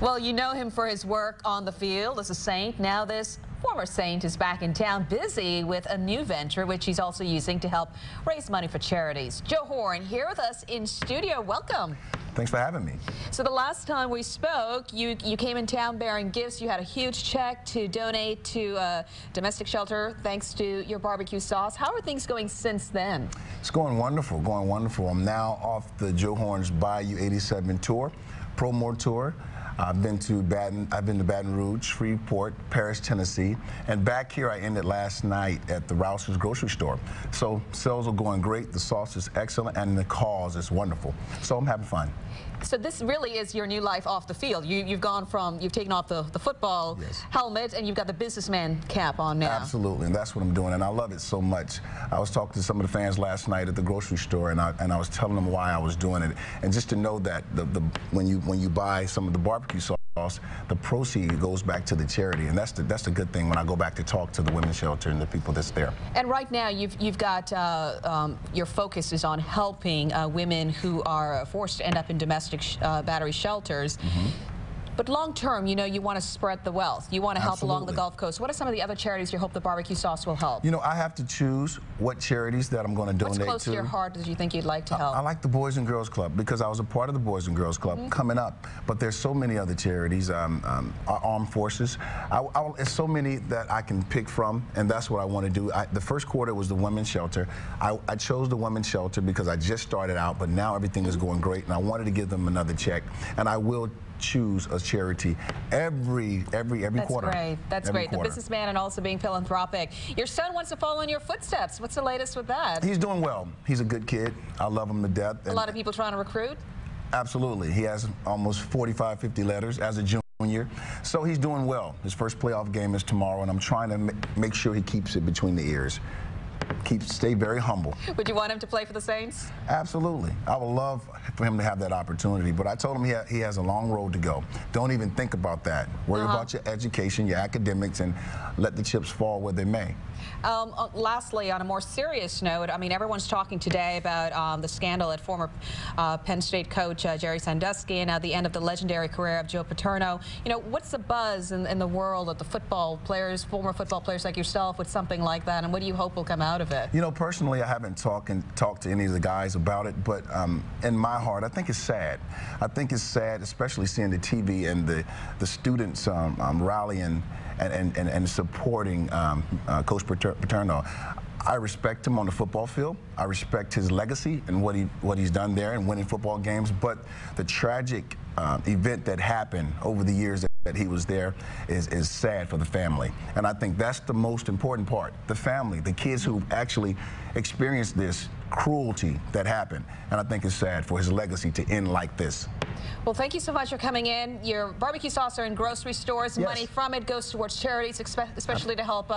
Well, you know him for his work on the field as a Saint. Now this former Saint is back in town, busy with a new venture, which he's also using to help raise money for charities. Joe Horn here with us in studio. Welcome. Thanks for having me. So the last time we spoke, you came in town bearing gifts. You had a huge check to donate to a domestic shelter thanks to your barbecue sauce. How are things going since then? It's going wonderful, going wonderful. I'm now off the Joe Horn's Bayou 87 tour, Promo tour. I've been to Baton Rouge, Freeport, Paris, Tennessee, and back here I ended last night at the Rouse's grocery store. So sales are going great, the sauce is excellent, and the cause is wonderful. So I'm having fun. So this really is your new life off the field. You've taken off the football helmet and you've got the businessman cap on now. Absolutely, and that's what I'm doing, and I love it so much. I was talking to some of the fans last night at the grocery store, and I was telling them why I was doing it, and just to know that when you buy some of the barbecue sauce, the proceed goes back to the charity, and that's the good thing when I go back to talk to the women's shelter and the people that's there. And right now you've got your focus is on helping women who are forced to end up in domestic battery shelters. But long term, you know, you want to spread the wealth. You want to help along the Gulf Coast. What are some of the other charities you hope the barbecue sauce will help? You know, I have to choose what charities that I'm going to donate to. What's close to your heart that you think you'd like to help? I like the Boys and Girls Club because I was a part of the Boys and Girls Club coming up. But there's so many other charities, armed forces. There's so many that I can pick from, and that's what I want to do. The first quarter was the women's shelter. I chose the women's shelter because I just started out, but now everything is going great, and I wanted to give them another check. And I will choose a charity every quarter. That's great. The businessman and also being philanthropic. Your son wants to follow in your footsteps. What's the latest with that? He's doing well. He's a good kid. I love him to death. A lot of people trying to recruit? Absolutely. He has almost 45, 50 letters as a junior. So he's doing well. His first playoff game is tomorrow, and I'm trying to make sure he keeps it between the ears. Stay very humble. Would you want him to play for the Saints? Absolutely. I would love for him to have that opportunity, but I told him he has a long road to go. Don't even think about that. Worry about your education, your academics, and let the chips fall where they may. Lastly, on a more serious note, I mean, everyone's talking today about the scandal at former Penn State coach Jerry Sandusky and the end of the legendary career of Joe Paterno. You know, what's the buzz in the world of the football players, former football players like yourself, with something like that, and what do you hope will come out of it? You know, personally, I haven't talked to any of the guys about it, but in my heart, I think it's sad. I think it's sad, especially seeing the TV and the students rallying and supporting Coach Paterno. I respect him on the football field. I respect his legacy and what he's done there and winning football games. But the tragic event that happened over the years that he was there is sad for the family. And I think that's the most important part. The family, the kids who actually experienced this cruelty that happened. And I think it's sad for his legacy to end like this. Well, thank you so much for coming in. Your barbecue sauce are in grocery stores. Yes. Money from it goes towards charities, especially to help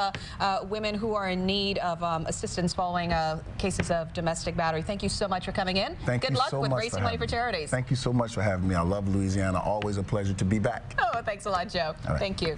women who are in need of assistance following cases of domestic battery. Thank you so much for coming in. Good luck with raising money for charities. Thank you so much for having me. I love Louisiana. Always a pleasure to be back. Oh, thanks a lot, Joe. All right. Thank you.